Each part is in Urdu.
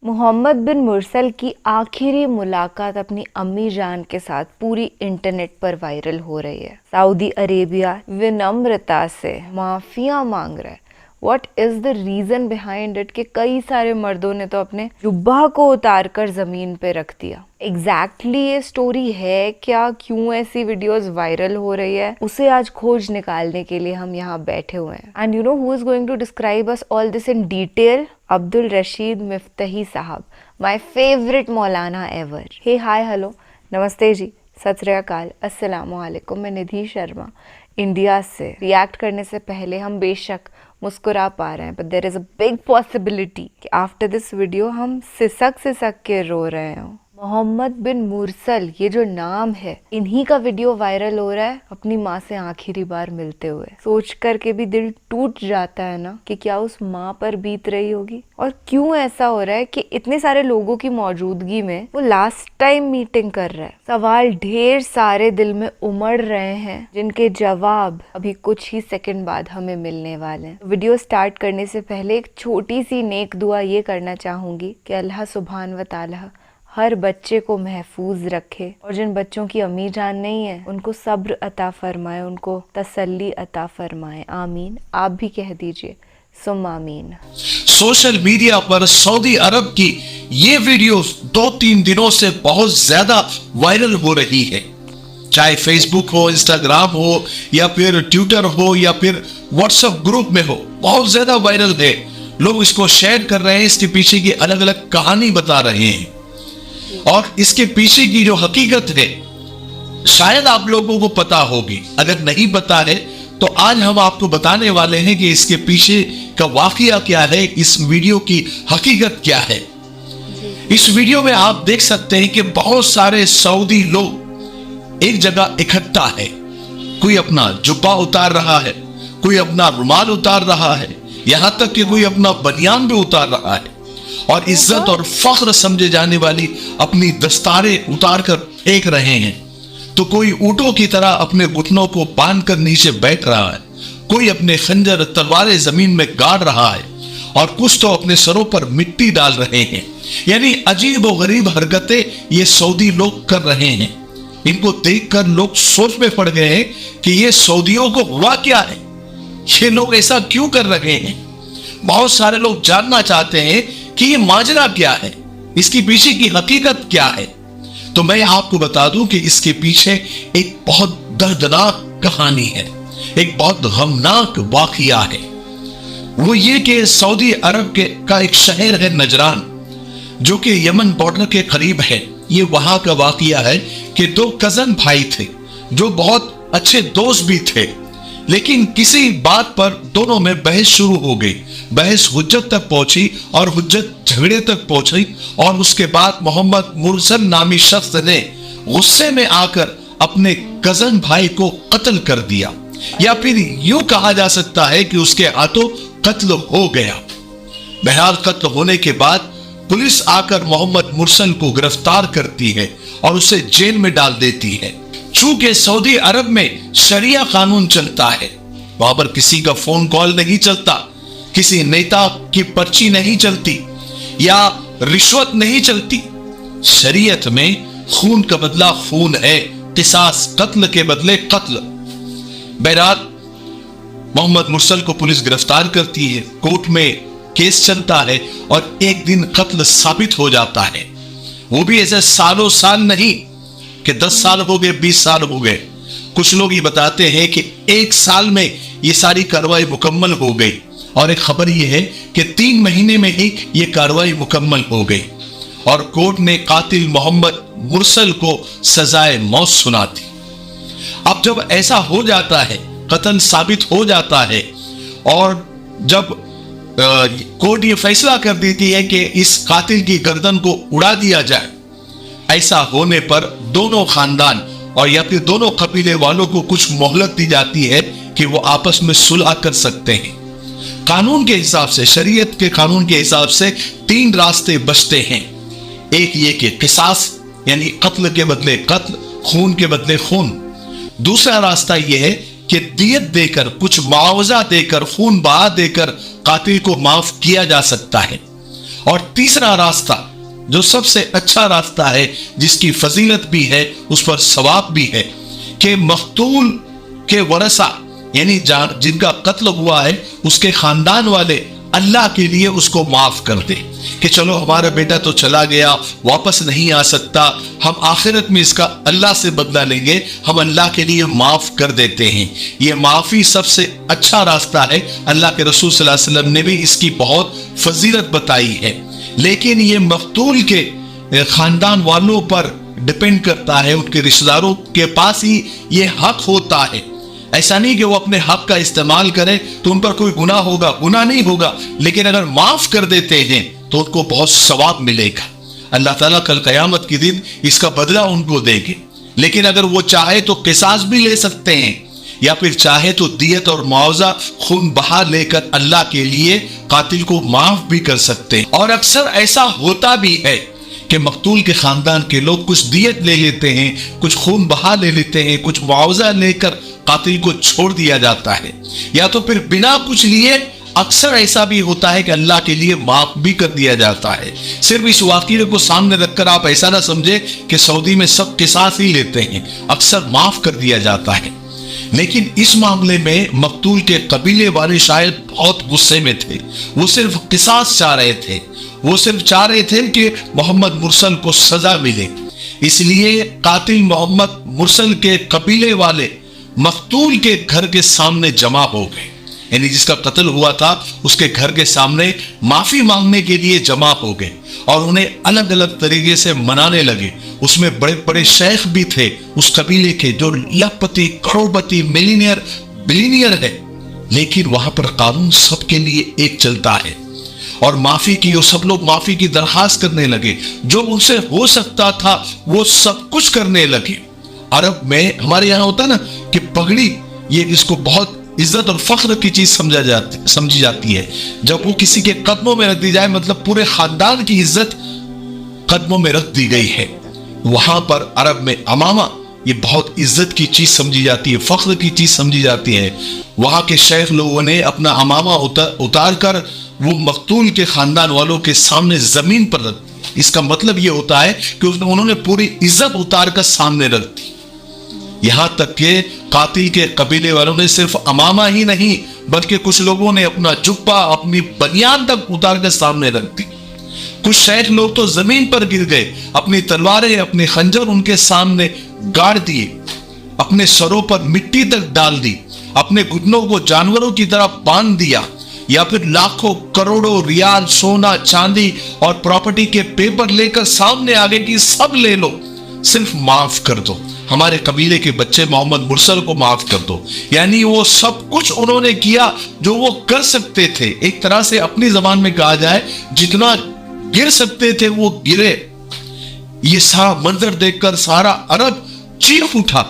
محمد بن مرسل کی آخری ملاقات اپنی امی جان کے ساتھ پوری انٹرنیٹ پر وائرل ہو رہی ہے۔ سعودی عربیہ ونمرتا سے معافیاں مانگ رہا ہے۔ What is the reason behind it کہ کئی سارے مردوں نے تو اپنے جبہ کو اتار کر زمین پہ رکھ دیا۔ ایگزیکٹلی یہ سٹوری ہے کیا، کیوں ایسی ویڈیوز وائرل ہو رہی ہے، اسے آج کھوج نکالنے کے لیے ہم یہاں بیٹھے ہوئے ہیں۔ And you know who is going to describe us all this in detail? Abdur Rashid مفتحی صاحب، مائی فیوریٹ مولانا ایور۔ ہے ہائے ہلو نمستے جی، ست سری اکال، السلام علیکم۔ میں ندھی شرما انڈیا سے۔ ریاکٹ کرنے سے پہلے ہم بے شک مسکرا پا رہے ہیں، but there is a big possibility کہ after this video ہم سسک کے رو رہے ہوں۔ محمد بن مرسل یہ جو نام ہے، انہی کا ویڈیو وائرل ہو رہا ہے اپنی ماں سے آخری بار ملتے ہوئے۔ سوچ کر کے بھی دل ٹوٹ جاتا ہے نا کہ کیا اس ماں پر بیت رہی ہوگی، اور کیوں ایسا ہو رہا ہے کہ اتنے سارے لوگوں کی موجودگی میں وہ لاسٹ ٹائم میٹنگ کر رہا ہے۔ سوال ڈھیر سارے دل میں امڑ رہے ہیں جن کے جواب ابھی کچھ ہی سیکنڈ بعد ہمیں ملنے والے ہیں۔ ویڈیو سٹارٹ کرنے سے پہلے ایک چھوٹی سی نیک دعا یہ کرنا چاہوں گی کہ اللہ سبحان و تعالی ہر بچے کو محفوظ رکھے، اور جن بچوں کی امی جان نہیں ہے ان کو صبر عطا فرمائے، ان کو تسلی عطا فرمائے، آمین۔ آپ بھی کہہ دیجئے ثم آمین۔ سوشل میڈیا پر سعودی عرب کی یہ ویڈیو 2-3 دنوں سے بہت زیادہ وائرل ہو رہی ہے، چاہے فیس بک ہو، انسٹاگرام ہو، یا پھر ٹویٹر ہو، یا پھر واٹس ایپ گروپ میں ہو، بہت زیادہ وائرل ہے۔ لوگ اس کو شیئر کر رہے ہیں، اس کے پیچھے کی الگ الگ کہانی بتا رہے ہیں، اور اس کے پیچھے کی جو حقیقت ہے شاید آپ لوگوں کو پتا ہوگی، اگر نہیں پتا ہے تو آج ہم آپ کو بتانے والے ہیں کہ اس کے پیچھے کا واقعہ کیا ہے، اس ویڈیو کی حقیقت کیا ہے۔ اس ویڈیو میں آپ دیکھ سکتے ہیں کہ بہت سارے سعودی لوگ ایک جگہ اکٹھا ہے، کوئی اپنا جبہ اتار رہا ہے، کوئی اپنا رومال اتار رہا ہے، یہاں تک کہ کوئی اپنا بنیان بھی اتار رہا ہے، اور عزت اور فخر سمجھے جانے والی اپنی دستاریں اتار کر پھینک رہے ہیں، تو کوئی اونٹوں کی طرح اپنے گھٹنوں کو باندھ کر نیچے بیٹھ رہا ہے، کوئی اپنے خنجر تلواریں زمین میں گاڑ رہا ہے، اور کچھ تو اپنے سروں پر مٹی ڈال رہے ہیں۔ یعنی عجیب و غریب حرکتیں یہ سعودی لوگ کر رہے ہیں۔ ان کو دیکھ کر لوگ سوچ میں پڑ گئے ہیں کہ یہ سعودیوں کو ہوا کیا ہے، یہ لوگ ایسا کیوں کر رہے ہیں۔ بہت سارے لوگ جاننا چاہتے ہیں کہ یہ ماجرا کیا ہے، اس کی پیچھے کی حقیقت کیا ہے۔ تو میں آپ کو بتا دوں کہ اس کے پیچھے ایک بہت دردناک کہانی ہے، ایک بہت غمناک واقعہ ہے۔ وہ یہ کہ سعودی عرب کا ایک شہر ہے نجران، جو کہ یمن بارڈر کے قریب ہے۔ یہ وہاں کا واقعہ ہے کہ 2 کزن بھائی تھے جو بہت اچھے دوست بھی تھے، لیکن کسی بات پر دونوں میں بحث شروع ہو گئی۔ بحث حجت تک پہنچی اور حجت جھگڑے تک پہنچی، اور اس کے بعد محمد مرسل نامی شخص نے غصے میں آ کر اپنے کزن بھائی کو قتل کر دیا، یا پھر یوں کہا جا سکتا ہے کہ اس کے ہاتھوں قتل ہو گیا۔ بہرحال قتل ہونے کے بعد پولیس آ کر محمد مرسل کو گرفتار کرتی ہے اور اسے جیل میں ڈال دیتی ہے۔ چونکہ سعودی عرب میں شریعہ قانون چلتا ہے، وہاں پر کسی کا فون کال نہیں چلتا، کسی نیتا کی پرچی نہیں چلتی، یا رشوت نہیں چلتی۔ شریعت میں خون کا بدلہ خون ہے، قصاص قتل کے بدلے قتل۔ بہرحال محمد مرسل کو پولیس گرفتار کرتی ہے، کورٹ میں کیس چلتا ہے، اور ایک دن قتل ثابت ہو جاتا ہے۔ وہ بھی ایسے سالوں سال نہیں کہ 10 سال ہو گئے، 20 سال ہو گئے۔ کچھ لوگ یہ بتاتے ہیں کہ 1 سال میں یہ ساری کارروائی مکمل ہو گئی، اور ایک خبر یہ ہے کہ 3 مہینے میں ہی یہ کارروائی مکمل ہو گئی، اور کورٹ نے قاتل محمد مرسل کو سزائے موت سنا دی۔ اب جب ایسا ہو جاتا ہے، قتل ثابت ہو جاتا ہے، اور جب کورٹ یہ فیصلہ کر دیتی ہے کہ اس قاتل کی گردن کو اڑا دیا جائے، ایسا ہونے پر دونوں خاندان اور یا پھر دونوں قبیلے والوں کو کچھ مہلت دی جاتی ہے کہ وہ آپس میں صلح کر سکتے ہیں۔ قانون کے حساب سے، شریعت کے قانون کے حساب سے 3 راستے بچتے ہیں۔ ایک یہ کہ قصاص، یعنی قتل کے بدلے قتل، خون کے بدلے خون۔ دوسرا راستہ یہ ہے کہ دیت دے کر، کچھ معاوضہ دے کر، خون بہا دے کر قاتل کو معاف کیا جا سکتا ہے۔ اور تیسرا راستہ جو سب سے اچھا راستہ ہے، جس کی فضیلت بھی ہے، اس پر ثواب بھی ہے، کہ مقتول کے ورثہ یعنی جن کا قتل ہوا ہے اس کے خاندان والے اللہ کے لیے اس کو معاف کر دے، کہ چلو ہمارا بیٹا تو چلا گیا، واپس نہیں آ سکتا، ہم آخرت میں اس کا اللہ سے بدلہ لیں گے، ہم اللہ کے لیے معاف کر دیتے ہیں۔ یہ معافی سب سے اچھا راستہ ہے۔ اللہ کے رسول صلی اللہ علیہ وسلم نے بھی اس کی بہت فضیلت بتائی ہے، لیکن یہ مقتول کے خاندان والوں پر ڈیپینڈ کرتا ہے، ان کے رشتہ داروں کے پاس ہی یہ حق ہوتا ہے۔ ایسا نہیں کہ وہ اپنے حق کا استعمال کرے تو ان پر کوئی گناہ ہوگا، گناہ نہیں ہوگا، لیکن اگر معاف کر دیتے ہیں تو ان کو بہت ثواب ملے گا۔ اللہ تعالیٰ کل قیامت کے دن اس کا بدلہ ان کو دے گے۔ لیکن اگر وہ چاہے تو قصاص بھی لے سکتے ہیں، یا پھر چاہے تو دیت اور معاوضہ خون بہا لے کر اللہ کے لیے قاتل کو معاف بھی کر سکتے ہیں۔ اور اکثر ایسا ہوتا بھی ہے کہ مقتول کے خاندان کے لوگ کچھ دیت لے لیتے ہیں، کچھ خون بہا لے لیتے ہیں، کچھ معاوضہ لے کر قاتل کو چھوڑ دیا جاتا ہے، یا تو پھر بنا کچھ لیے اکثر ایسا بھی ہوتا ہے کہ اللہ کے لیے معاف بھی کر دیا جاتا ہے۔ صرف اس واقعے کو سامنے رکھ کر آپ ایسا نہ سمجھے کہ سعودی میں سب قصاص ہی لیتے ہیں، اکثر معاف کر دیا جاتا ہے۔ لیکن اس معاملے میں مقتول کے قبیلے والے شاید بہت غصے میں تھے، وہ صرف قصاص چاہ رہے تھے، وہ صرف چاہ رہے تھے کہ محمد مرسل کو سزا ملے۔ اس لیے قاتل محمد مرسل کے قبیلے والے مقتول کے گھر کے سامنے جمع ہو گئے، یعنی جس کا قتل ہوا تھا اس کے گھر کے سامنے معافی مانگنے کے لیے جمع ہو گئے، اور انہیں الگ الگ طریقے سے منانے لگے۔ اس میں بڑے بڑے شیخ بھی تھے اس قبیلے کے جو لاکھپتی، کروڑپتی، بلینئر ہے، لیکن وہاں پر قانون سب کے لیے ایک چلتا ہے، اور معافی کی وہ سب لوگ معافی کی درخواست کرنے لگے، جو ان سے ہو سکتا تھا وہ سب کچھ کرنے لگے۔ عرب میں ہمارے یہاں ہوتا ہے نا کہ پگڑی، یہ اس کو بہت عزت اور فخر کی چیز سمجھی جاتی ہے، جب وہ کسی کے قدموں میں رکھ دی جائے، مطلب پورے خاندان کی عزت قدموں میں رکھ دی گئی ہے۔ وہاں پر عرب میں عمامہ یہ بہت عزت کی چیز سمجھی جاتی ہے، فخر کی چیز سمجھی جاتی ہے۔ وہاں کے شیخ لوگوں نے اپنا عمامہ اتار کر وہ مقتول کے خاندان والوں کے سامنے زمین پر رکھ دی۔ اس کا مطلب یہ ہوتا ہے کہ انہوں نے پوری عزت اتار کر سامنے رکھ دی۔ یہاں تک کہ قاتل کے قبیلے والوں نے صرف عمامہ ہی نہیں بلکہ کچھ لوگوں نے اپنا جبہ، اپنی بنیان تک اتار کر سامنے رکھ دی۔ کچھ شیخ لوگ تو زمین پر گر گئے، اپنی تلواریں، اپنے خنجر ان کے سامنے گاڑ دیے، اپنے سروں پر مٹی تک ڈال دی، اپنے گھٹنوں کو جانوروں کی طرح باندھ دیا، یا پھر لاکھوں کروڑوں ریال سونا چاندی اور پراپرٹی کے پیپر لے کر سامنے آگے کی سب لے لو، صرف معاف کر دو، ہمارے قبیلے کے بچے محمد مرسل کو معاف کر دو۔ یعنی وہ سب کچھ انہوں نے کیا جو وہ کر سکتے تھے، ایک طرح سے اپنی زبان میں کہا جائے جتنا گر سکتے تھے وہ گرے۔ یہ سارا منظر دیکھ کر سارا عرب چیخ اٹھا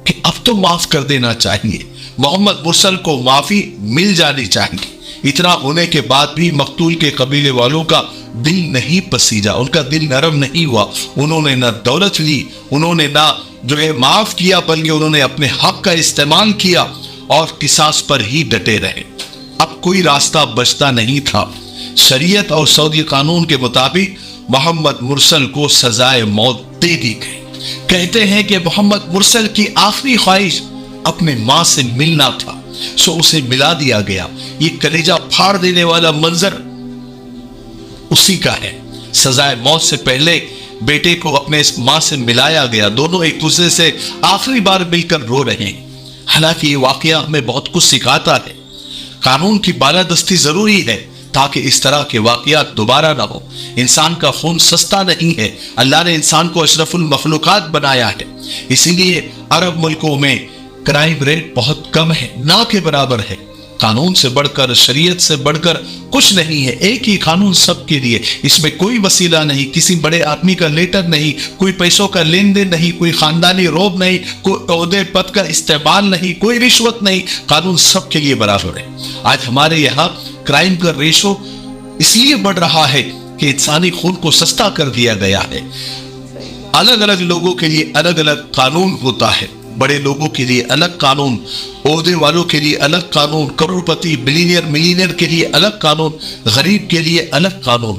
کہ اب تو معاف کر دینا چاہیے، محمد مرسل کو معافی مل جانی چاہیے۔ اتنا ہونے کے بعد بھی مقتول کے قبیلے والوں کا دل نہیں پسیجا، ان کا دل نرم نہیں ہوا، انہوں نے نہ دولت لی، انہوں نے نہ جو ہے معاف کیا، بلکہ انہوں نے اپنے حق کا استعمال کیا اور قصاص پر ہی ڈٹے رہے۔ اب کوئی راستہ بچتا نہیں تھا۔ شریعت اور سعودی قانون کے مطابق محمد مرسل کو سزائے موت دے دی گئی۔ کہتے ہیں کہ محمد مرسل کی آخری خواہش اپنے ماں سے ملنا تھا، سو اسے ملا دیا گیا۔ یہ کلیجہ پھاڑ دینے والا منظر اسی کا ہے۔ سزائے موت سے پہلے بیٹے کو اپنے اس ماں سے ملایا گیا، دونوں ایک دوسرے سے آخری بار مل کر رو رہے ہیں۔ حالانکہ یہ واقعہ ہمیں بہت کچھ سکھاتا ہے۔ قانون کی بالادستی ضروری ہے تاکہ اس طرح کے واقعات دوبارہ نہ ہو۔ انسان کا خون سستا نہیں ہے، اللہ نے انسان کو اشرف المخلوقات بنایا ہے، اسی لیے عرب ملکوں میں کرائم ریٹ بہت کم ہے، نہ کے برابر ہے۔ قانون سے بڑھ کر، شریعت سے بڑھ کر کچھ نہیں ہے، ایک ہی قانون سب کے لیے، اس میں کوئی وسیلہ نہیں، کسی بڑے آدمی کا لیٹر نہیں، کوئی پیسوں کا لین دین نہیں، کوئی خاندانی روب نہیں، کوئی عہدے پد کا استعمال نہیں، کوئی رشوت نہیں، قانون سب کے لیے برابر ہے۔ آج ہمارے یہاں کرائم کا ریشو اس لیے بڑھ رہا ہے کہ انسانی خون کو سستا کر دیا گیا ہے۔ الگ الگ لوگوں کے لیے الگ الگ قانون ہوتا ہے، بڑے لوگوں کے لیے الگ قانون، عہدے والوں کے لیے الگ قانون، کروڑ پتی، بلینئر، ملینئر کے لیے الگ قانون، غریب کے لیے الگ قانون۔